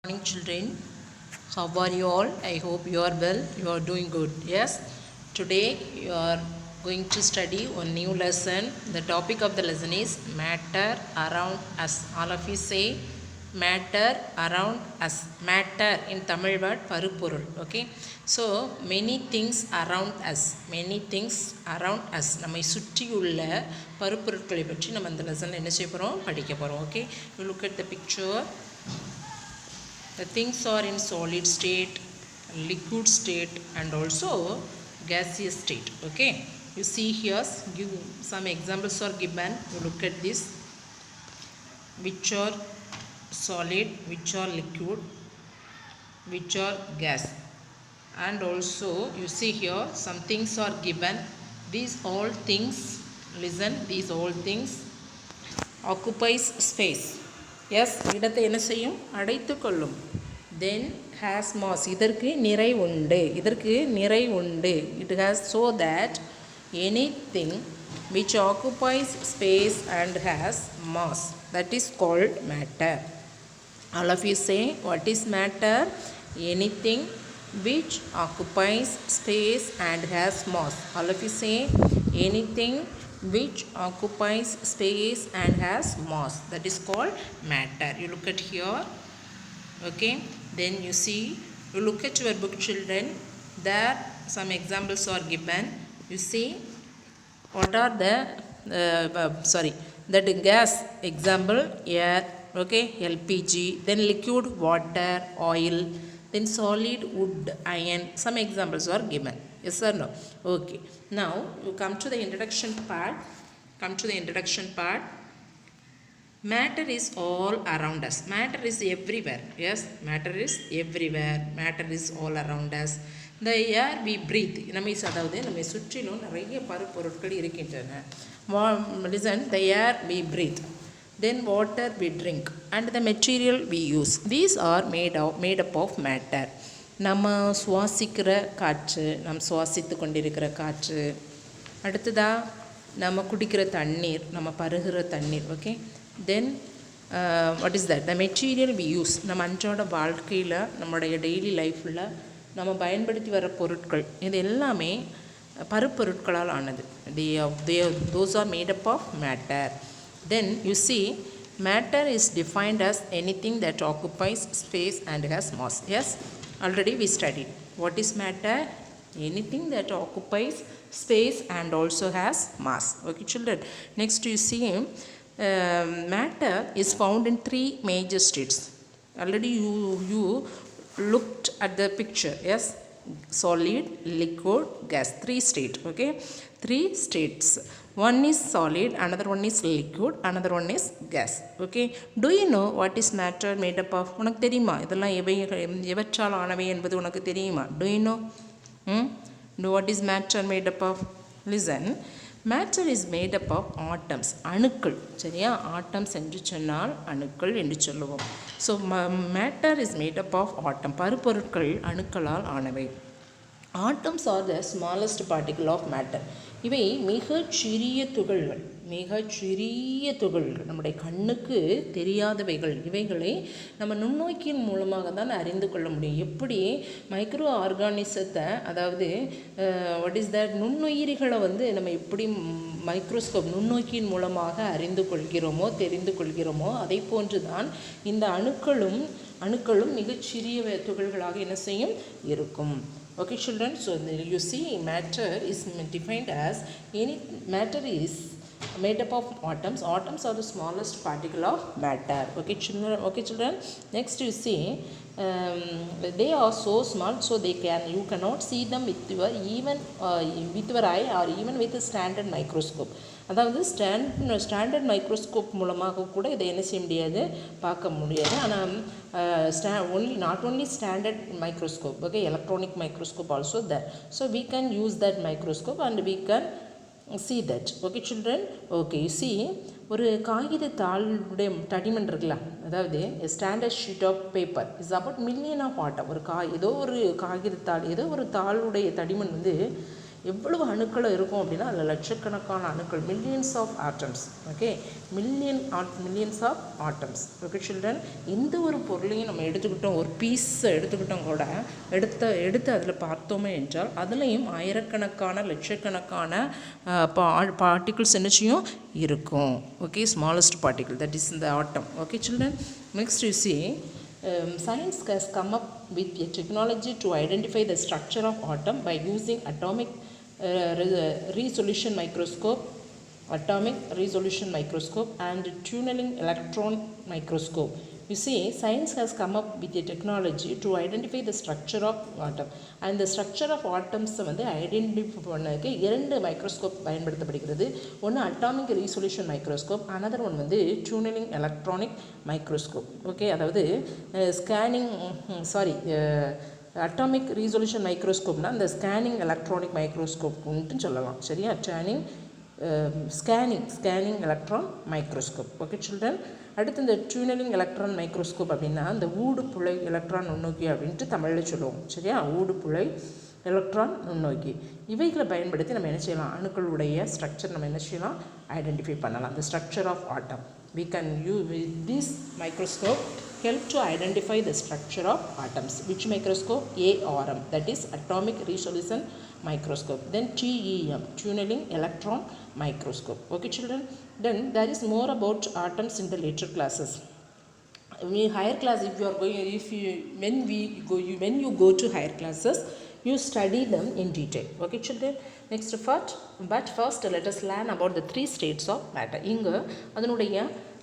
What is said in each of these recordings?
Morning children, how are you all? I hope you are well, you are doing good. Yes, today you are going to study one new lesson. The topic of the lesson is matter around us. All of you say matter around us. Matter in Tamil word parupurul. Okay, so many things around us. Many things around us. நம்மை சுற்றியுள்ள பருப்பொருட்களை பற்றி நம்ம இந்த லெசனில் என்ன செய்ய போகிறோம், படிக்க போகிறோம். Okay, you look at the picture. The things are in solid state, liquid state and also gaseous state. Okay, you see here, give some examples are given. You look at this, which are solid, which are liquid, which are gas, and also you see here some things are given. These all things, listen, these all things occupies space. Yes, இடத்தை என்ன செய்யும், அடைத்து கொள்ளும். தென் has mass, இதற்கு நிறை உண்டு, இதற்கு நிறை உண்டு. It has so that anything which occupies space and has mass, that is called matter. All of you say what is matter? Anything which occupies space and has mass. All of you say anything which occupies space and has mass, that is called matter. You look at here. Okay, then you see, you look at your book children, there some examples are given. You see what are the that gas example, air, okay, LPG, then liquid water, oil, then solid wood, iron. Some examples are given. Yes or no? Okay, now you come to the introduction part. Matter is all around us. Matter is everywhere. Yes, matter is everywhere. Matter is all around us. The air we breathe, நம்மை அதாவது நம்மை சுற்றிலும் நிறைய பருப்பொருட்கள் இருக்கின்றன. Listen, the air we breathe, then water we drink, and the material we use, these are made up of matter. நம்ம சுவாசிக்கிற காற்று, நம்ம சுவாசித்து கொண்டிருக்கிற காற்று, அடுத்ததாக நம்ம குடிக்கிற தண்ணீர், நம்ம பருகிற தண்ணீர். Okay, then what is that? The material we use, நம்ம அன்றாட வாழ்க்கையில் நம்மளுடைய டெய்லி லைஃப்பில் நம்ம பயன்படுத்தி வர பொருட்கள், இது எல்லாமே பருப்பொருட்களால் ஆனது. those are made up of matter. Then you see, matter is defined as anything that occupies space and has mass. Yes, already we studied. What is matter? Anything that occupies space and also has mass. Okay children, next you see, matter is found in three major states. Already you looked at the picture. Yes, solid, liquid, gas, three state. Okay, three states. One is solid, another one is liquid, another one is gas. Okay, do you know what is matter made up of? உனக்கு தெரியுமா இதெல்லாம் எவற்றால் ஆனவை என்பது உனக்கு தெரியுமா? Do you know? Do what is matter made up of? Listen, matter is made up of atoms, அணுக்கள். சரியா, atoms என்று சொன்னால் அணுக்கள் என்று சொல்லுவோம். So matter is made up of atom, பருப்பொருட்கள் அணுக்களால் ஆனவை. Atoms are the smallest particle of matter. இவை மிகச்சிறிய துகள்கள், நம்முடைய கண்ணுக்கு தெரியாதவைகள். இவைகளை நம்ம நுண்ணோக்கியின் மூலமாக தான் அறிந்து கொள்ள முடியும். எப்படி மைக்ரோ ஆர்கானிசத்தை, அதாவது வாட் இஸ் தட், நுண்ணுயிரிகளை நம்ம எப்படி மைக்ரோஸ்கோப் நுண்ணோக்கியின் மூலமாக அறிந்து கொள்கிறோமோ, தெரிந்து கொள்கிறோமோ, அதை போன்று தான் இந்த அணுக்களும் மிகச்சிறிய துகள்களாக என்ன செய்யும், இருக்கும். Okay children, so you see, matter is defined as matter is made up of atoms. Atoms are the smallest particle of matter. Okay children, next you see, they are so small, so you cannot see them with your eye or even with a standard microscope. அதாவது standard microscope மூலமாக கூட இதை என்ன செய்ய முடியாது, பார்க்க முடியாது. ஆனால் not only standard microscope, okay, electronic microscope also there. So we can use that microscope and we can see that. Okay children, okay, you see, ஒரு காகித தாளுடைய தடிமன் இருக்குல்ல, அதாவது standard sheet of paper is about million of atom. ஏதோ ஒரு காகித தாள், ஏதோ ஒரு தாளுடைய தடிமன் எவ்வளவு அணுக்கள் இருக்கும் அப்படின்னா அதில் லட்சக்கணக்கான அணுக்கள், millions of atoms. Okay, millions of atoms. Okay children, எந்த ஒரு பொருளையும் நம்ம எடுத்துக்கிட்டோம், ஒரு பீஸை எடுத்துக்கிட்டோம் கூட எடுத்து அதில் பார்த்தோமே என்றால் அதுலேயும் ஆயிரக்கணக்கான லட்சக்கணக்கான பார்ட்டிகிள்ஸ் என்னச்சியும் இருக்கும். Okay, smallest particle that is இந்த atom. Okay children, next you see science has come up with a technology to identify the structure of atom by using atomic resolution microscope and tunneling electron microscope. You see, science has come up with a technology to identify the structure of atom, and the structure of atoms வந்து identify பண்ணதுக்கு 2 microscope பயன்படுத்தப்படுகிறது. ஒன்று atomic resolution microscope, another one வந்து டியூனலிங் electronic microscope. Okay, அதாவது atomic resolution மைக்ரோஸ்கோப்னால் இந்த scanning electronic மைக்ரோஸ்கோப்னு சொல்லலாம். சரியா, scanning electron microscope. Okay children, அடுத்து இந்த டியூனலிங் எலக்ட்ரான் மைக்ரோஸ்கோப் அப்படின்னா இந்த ஊடுபுழை எலக்ட்ரான் நுண்ணோக்கி அப்படின்ட்டு தமிழில் சொல்லுவோம். சரியா, ஊடுபுழை எலக்ட்ரான் நுண்ணோக்கி இவைகளை பயன்படுத்தி நம்ம என்ன செய்யலாம், அணுக்களுடைய ஸ்ட்ரக்சர் நம்ம என்ன செய்யலாம், ஐடென்டிஃபை பண்ணலாம். the structure of atom we can use this microscope help to identify the structure of atoms. Which microscope? ARM, that is atomic resolution microscope. Then TEM, tunneling electron microscope. Okay children, then there is more about atoms in the later classes. Higher class, if you are going, when you go to higher classes, you study them in detail. Okay children, next first let us learn about the 3 states of matter. இங்கு அதனுடைய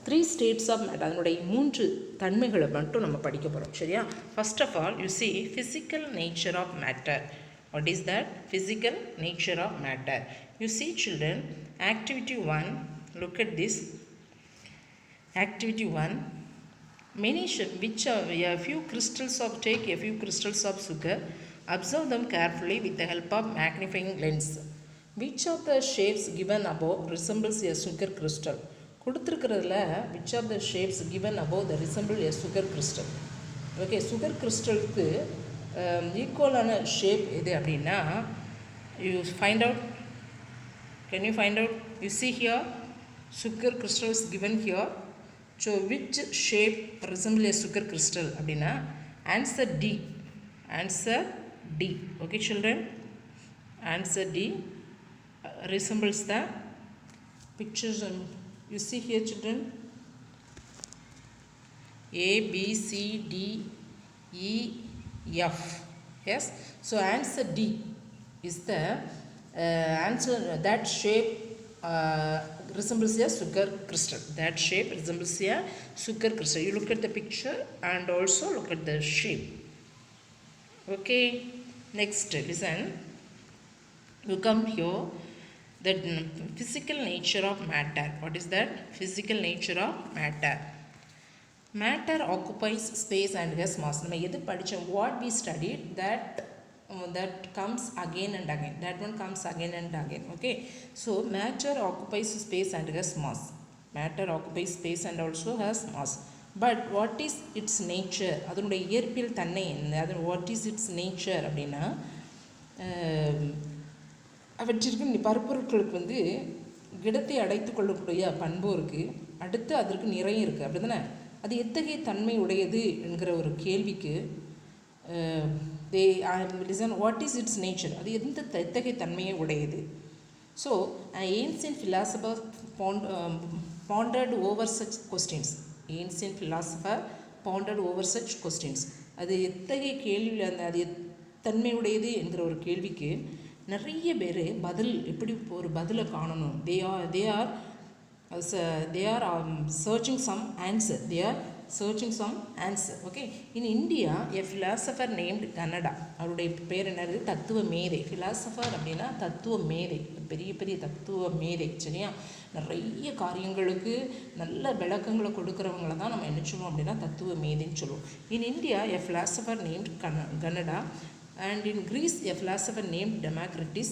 3 states of matter, அதனுடைய 3 தன்மைகளை மட்டும் நம்ம படிக்க போகிறோம். சரியா, first of all you see physical nature of matter. What is that? Physical nature of matter. You see children, activity 1, look at this. Activity 1, take a few crystals of sugar, observe them carefully with the help of magnifying lens. Which of the shapes given above resembles a sugar crystal? கொடுத்துருக்கிறதுல which of the shapes given above the resemble a sugar crystal? Okay, sugar கிறிஸ்டலுக்கு ஈக்குவலான shape எது அப்படின்னா, you find out, can you find out? You see here sugar crystal is given here. So which shape resemble a sugar crystal அப்படின்னா answer D. Okay children, answer D resembles the pictures you see here children. A, B, C, D, E, F. Yes, so answer D is the answer. That shape resembles a sugar crystal. That shape resembles a sugar crystal. You look at the picture and also look at the shape. Okay, next listen, you come here, the physical nature of matter. What is that? Physical nature of matter. Matter occupies space and has mass. நம்ம எது படித்தோம், what we studied, that comes again and again. That one comes again and again. Okay, so matter occupies space and has mass. Matter occupies space and also has mass. But what is its nature? அதனுடைய இயற்பியல் தன்மை என்ன? what is its nature அப்படின்னா, அவற்றிற்கு பருப்பொருட்களுக்கு வந்து இடத்தை அடைத்து கொள்ளக்கூடிய பண்பும் இருக்குது, அடுத்து அதற்கு நிறைய இருக்குது, அப்படி தானே? அது எத்தகைய தன்மை உடையது என்கிற ஒரு கேள்விக்கு வாட் இஸ் இட்ஸ் நேச்சர், அது எத்தகைய தன்மையை உடையது. So ancient philosopher pondered over such questions. Ancient philosopher pondered over such questions. அது எத்தகைய கேள்வியில் அது தன்மையுடையது என்கிற ஒரு கேள்விக்கு நிறைய பேர் எப்படி ஒரு பதிலை காணணும், they are searching some answer. Okay, in India a philosopher named Ganada, அவருடைய பேர் என்னது, தத்துவ மேதை. ஃபிலாசபர் அப்படின்னா தத்துவ மேதை, பெரிய தத்துவ மேதை. சரியா, நிறைய காரியங்களுக்கு நல்ல விளக்கங்களை கொடுக்குறவங்கள தான் நம்ம என்ன சொல்லுவோம் அப்படின்னா தத்துவ மேதைன்னு சொல்லுவோம். In India a philosopher named Ganada, and in Greece a philosopher named Democritus.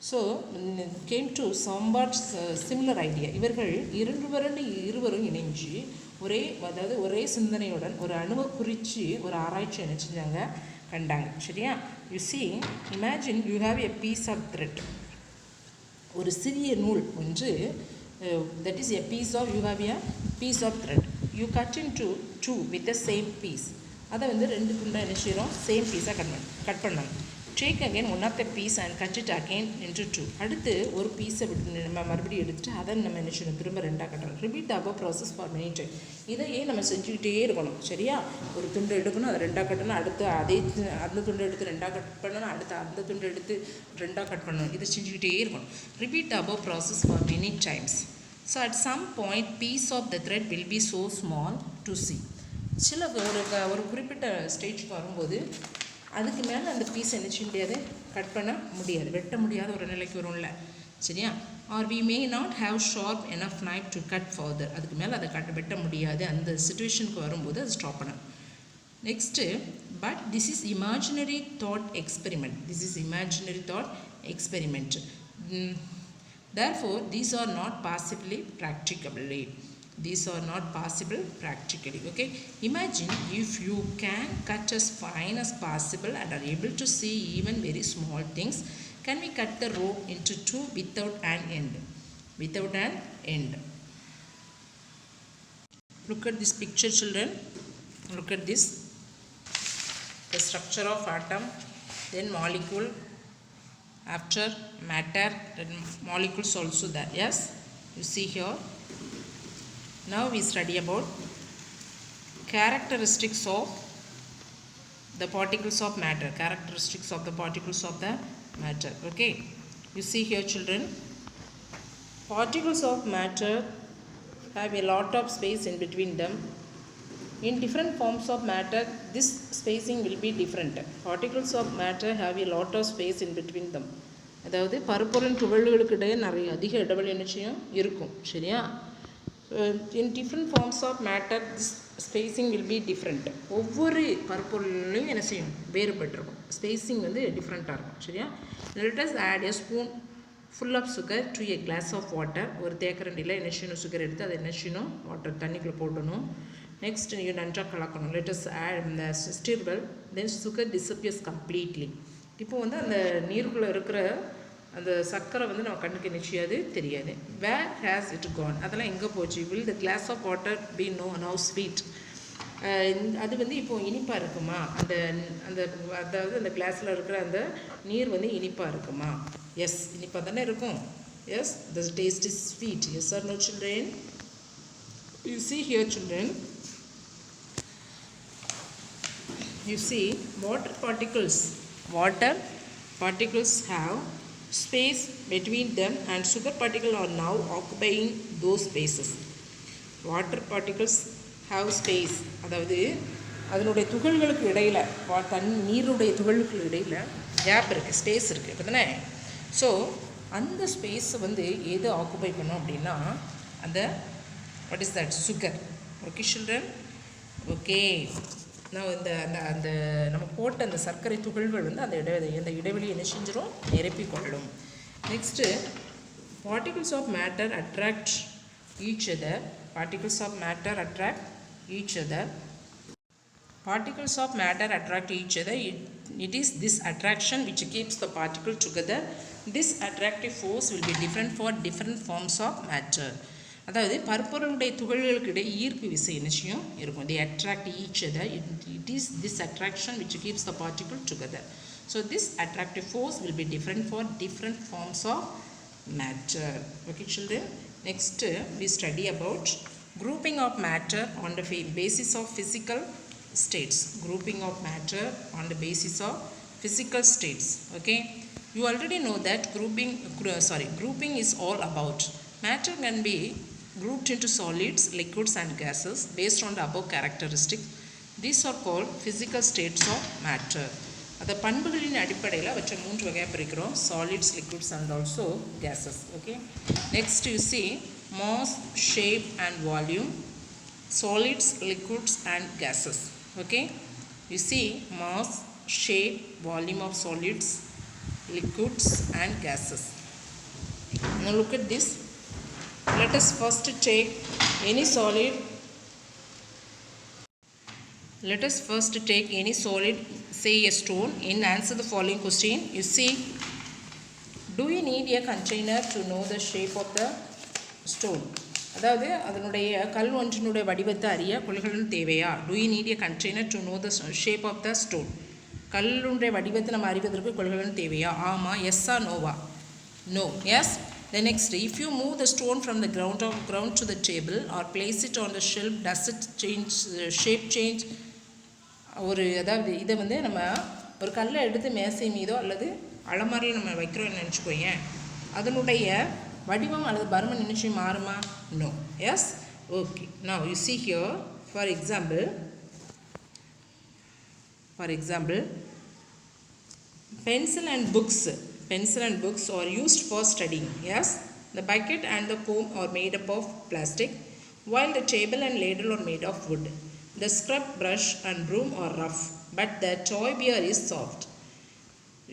So came to somewhat similar idea. இவர்கள் இருவரும் இணைஞ்சு ஒரே சிந்தனையுடன் ஒரு அணுவை குறித்து ஒரு ஆராய்ச்சி என்ன செஞ்சாங்க, கண்டாங்க. சரியா? You see, imagine you have a piece of thread. ஒரு சிறிய நூல் ஒன்று, that is a piece of, you have a piece of thread. You cut into two with the same piece. அதை வந்து 2 துண்டாக என்ன செய்கிறோம், சேம் பீஸாக கட் பண்ணாங்க. Take again one of the piece and cut it again into 2. அடுத்து ஒரு பீஸை விட்டு நம்ம மறுபடியும் எடுத்துட்டு அதை நம்ம என்ன செய்யணும், திரும்ப 2ஆக கட்டணும். Repeat the above process for many time. இதையே நம்ம செஞ்சுக்கிட்டே இருக்கணும். சரியா? ஒரு துண்டு எடுக்கணும், அதை 2ஆக கட்டணும், அடுத்து அந்த துண்டு எடுத்து 2ஆக கட் பண்ணணும், அடுத்து அந்த துண்டு எடுத்து 2ஆக கட் பண்ணணும். இதை செஞ்சுக்கிட்டே இருக்கணும். Repeat the above process for many times. So at some point piece of the thread will be so small to see. சில ஒரு குறிப்பிட்ட ஸ்டேஜ்க்கு வரும்போது அதுக்கு மேலே அந்த பீஸ் என்ன செய்ய முடியாது, கட் பண்ண முடியாது, வெட்ட முடியாத ஒரு நிலைக்கு வரும்ல. சரியா? Or we may not have sharp enough knife to cut further. அதுக்கு மேலே அதை வெட்ட முடியாது, அந்த சுச்சுவேஷனுக்கு வரும்போது அது ஸ்டாப் பண்ணணும். Next, but this is imaginary thought experiment. This is imaginary thought experiment. therefore these are not possibly practicably. These are not possible practically. Okay, imagine if you can cut as fine as possible and are able to see even very small things. Can we cut the rope into 2 without an end? Without an end. Look at this picture, children. Look at this. The structure of atom, then molecule, after matter, then molecules also there. Yes, you see here. Now we study about characteristics of the particles of matter. Characteristics of the particles of the matter. Okay, you see here, children. Particles of matter have a lot of space in between them. In different forms of matter, this spacing will be different. Particles of matter have a lot of space in between them. அதாவது பருப்பொருளின் துகள்களுக்கு இடையே அதிக இடைவெளி நிச்சயம் இருக்கும். சரியா? In different forms of matter, this spacing will be different. ஒவ்வொரு பருப்பொருளையும் என்ன செய்யும், வேறுபட்டிருக்கும். ஸ்பேசிங் வந்து டிஃப்ரெண்ட்டாக இருக்கும். சரியா? let us add a spoon full of sugar to a glass of water. ஒரு தேக்கரண்டியில் என்ன செய்யணும், சுகர் எடுத்து அதை என்ன செய்யணும், வாட்டர் தண்ணிக்குள்ளே போடணும். நெக்ஸ்ட் நீங்கள் நன்றாக கலக்கணும். let us add the stir well, then sugar disappears completely. இப்போ வந்து அந்த நீருக்குள்ளே இருக்கிற அந்த சர்க்கரை வந்து நம்ம கண்ணுக்கு நிச்சயாது தெரியாது. வேர் ஹேஸ் இட் கான், அதெல்லாம் எங்கே போச்சு. Will the glass of water be now sweet. அது வந்து இப்போது இனிப்பாக இருக்குமா, அதாவது அந்த கிளாஸில் இருக்கிற அந்த நீர் வந்து இனிப்பாக இருக்குமா? எஸ், இனிப்பாக தானே இருக்கும். Yes, the taste is sweet. Yes or no, children? You see here, children. You see, water particles have space between them and sugar particles are now occupying those spaces. Water particles have space, அதாவது அதனுடைய துகள்களுக்கு இடையில், நீருடைய துகள்களுக்கு இடையில் gap இருக்குது, space இருக்குது. இப்போ தானே? ஸோ அந்த ஸ்பேஸை வந்து எது ஆக்குபை பண்ணோம் அப்படின்னா அந்த what is that, sugar. Okay children? Okay, நான் அந்த நம்ம போட்ட அந்த சர்க்கரை துகள்கள் வந்து அந்த இடைவெளியை என்ன செஞ்சிடும், நிரப்பிக்கொள்ளும். Next, particles of matter attract each other. Particles of matter attract each other. Particles of matter attract each other. It is this attraction which keeps the particle together. This attractive force will be different for different forms of matter. அதாவது பருப்பொருளுடைய துகள்களுக்கு இடையே ஈர்ப்பு விசை நிச்சயம் இருக்கும். They attract each other. It is this attraction which keeps the particle together. So this attractive force will be different for different forms of matter. Okay, children? Next, we study about grouping of matter on the basis of physical states. Grouping of matter on the basis of physical states. Okay, you already know that grouping is all about matter can be grouped into solids, liquids and gases based on the above characteristics. These are called physical states of matter. அந்த பண்புகளின் அடிப்படையில் அவற்றை 3 வகையாக பிரிக்கிறோம். Solids, liquids and also gases. Okay, next you see mass, shape and volume, solids, liquids and gases. Okay, you see mass, shape, volume of solids, liquids and gases. Now look at this. Let us first take any solid Let us first take any solid, say a stone, and answer the following question. You see, do you need a container to know the shape of the stone? அதாவது அதனுடைய கல் ஒன்றினுடைய வடிவத்தை அறிய கொள்கலன் தேவையா? Do you need a container to know the shape of the stone? கல்லுடைய வடிவத்தை நம்ம அறிவதற்கு கொள்கலன் தேவையா? ஆமாம். எஸ்ஸா Noah? No. Yes. The next, if you move the stone from the ground to the table or place it on the shelf, does it change shape change? ஒரு அதாவது இதை வந்து நம்ம ஒரு கல்லை எடுத்து மேசை மீதோ அல்லது அலமாரியில் நம்ம வைக்கிறோம்னு நினச்சிக்கோங்க, அதனுடைய வடிவம் அல்லது பருமன் நிச்சயம் மாறுமா? No. Yes. Okay. Now you see here, for example, pencil and books are used for studying. Yes. The bucket and the comb are made up of plastic, while the table and ladle are made of wood. The scrub brush and broom are rough, but the toy bear is soft.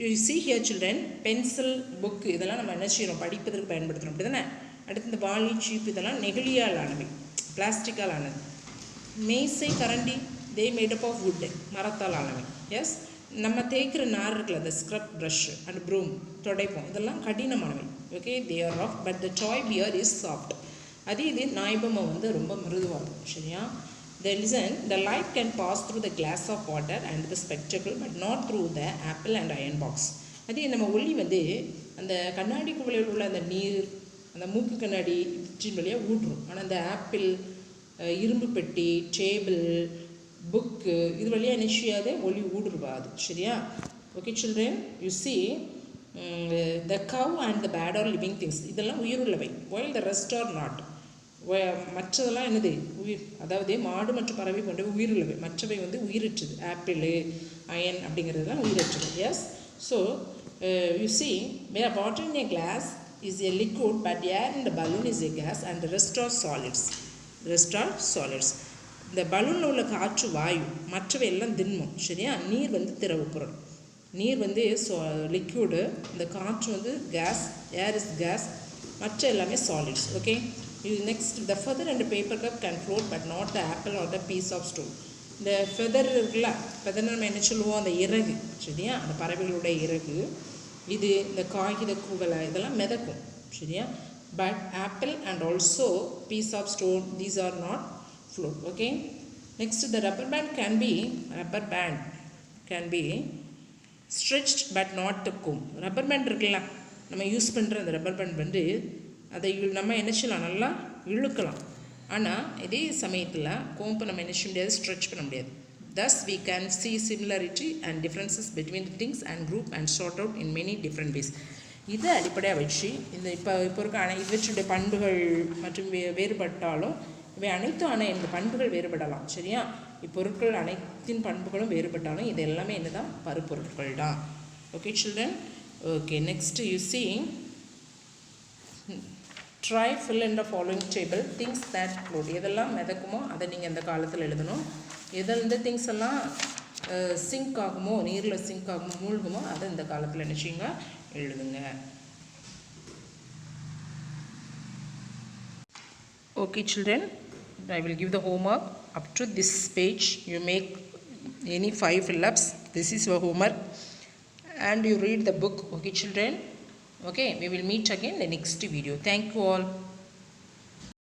You see here children, pencil book இதெல்லாம் நம்ம என்ன செய்யறோம், படிப்பதற்கு பயன்படுத்துகிறோம், அப்படி தானே? அடுத்து இந்த வாளி சீப் இதெல்லாம் நெகிழியால் ஆனவை, பிளாஸ்டிக்கால் ஆனது. மேசை கரண்டி they made up of wood, மரத்தால் ஆனவை. எஸ். நம்ம தேய்க்கிற நார் இருக்குல்ல, அந்த ஸ்க்ரப் ப்ரஷ் அண்ட் ப்ரூம் துடைப்போம், இதெல்லாம் கடினமானவை. Okay. They are rough but the toy bear is soft. அது இது நாய்பொம்மை வந்து ரொம்ப மிருதுவாகும். சரியா? Then listen, the light can pass through the glass of water and the spectacle but not through the apple and iron box. அது நம்ம ஒளி வந்து அந்த கண்ணாடி குவளையில் உள்ள அந்த நீர், அந்த மூக்கு கண்ணாடி இவற்றின் வழியாக ஊடுரும். ஆனால் அந்த ஆப்பிள், இரும்பு பெட்டி, டேபிள், புக்கு இது வழியாக என்ன செய்யாது, ஒளி ஊடுருவாது. சரியா? Okay children, you see the cow and the bird are living things. இதெல்லாம் உயிருள்ளவை. while the rest are not. மற்றதெல்லாம் என்னது, உயிர். அதாவது மாடு மற்றும் பறவை போன்றவை உயிருள்ளவை, மற்றவை வந்து உயிரற்றது. ஆப்பிள், அயன் அப்படிங்கிறதுலாம் உயிரற்றது. Yes. So you see, water in a glass is a liquid but air in the balloon is a gas and the rest are solids. இந்த பலூனில் உள்ள காற்று வாயு, மற்றவை எல்லாம் திண்மம். சரியா? நீர் வந்து திரவ பொருள். நீர் வந்து லிக்யூடு, இந்த காற்று வந்து கேஸ், ஏர் இஸ் கேஸ், மற்ற எல்லாமே solids. Okay. Next, the feather and the paper cup can float but not the apple or the piece of stone. இந்த ஃபெதர் இருக்குல்ல, ஃபெதர் நம்ம என்ன சொல்லுவோம், அந்த இறகு. சரியா? அந்த பறவைகளுடைய இறகு. இது இந்த காகித குவளை இதெல்லாம் மிதக்கும். சரியா? But apple and also piece of stone, these are not float. Okay. Next, the rubber band can be stretched but not the comb. Rubber band இருக்குல்ல, நம்ம யூஸ் பண்ணுற அந்த ரப்பர் பேண்ட் வந்து அதை நம்ம என்ன செய்யலாம், நல்லா இழுக்கலாம். ஆனால் இதே சமயத்தில் கோம்பை நம்ம என்ன செய்ய முடியாது, ஸ்ட்ரெச் பண்ண முடியாது. Thus we can see similarity and differences between the things and group and sort out in many different ways. இதை அடிப்படையாக வச்சு இந்த இப்போ இருக்க இவற்றுடைய பண்புகள் மற்றும் வேறுபட்டாலும் இவை அனைத்தும் ஆனால் இந்த பண்புகள் வேறுபடலாம். சரியா? இப்பொருட்கள் அனைத்தின் பண்புகளும் வேறுபட்டாலும் இது எல்லாமே என்ன தான், பருப்பொருட்கள் தான். Okay children. Okay. Next you see, try fill in the following table things that float. எதெல்லாம் மிதக்குமோ அதை நீங்கள் அந்த காலத்தில் எழுதணும். எந்த திங்ஸ் எல்லாம் சிங்க் ஆகுமோ, நீரில் சிங்க் ஆகுமோ, மூழ்குமோ அதை இந்த காலத்தில் நினச்சிங்க எழுதுங்க. Okay children, I will give the homework. Up to this page you make any 5 fill-ups. This is your homework and you read the book. Okay children. Okay, we will meet again in the next video. Thank you all.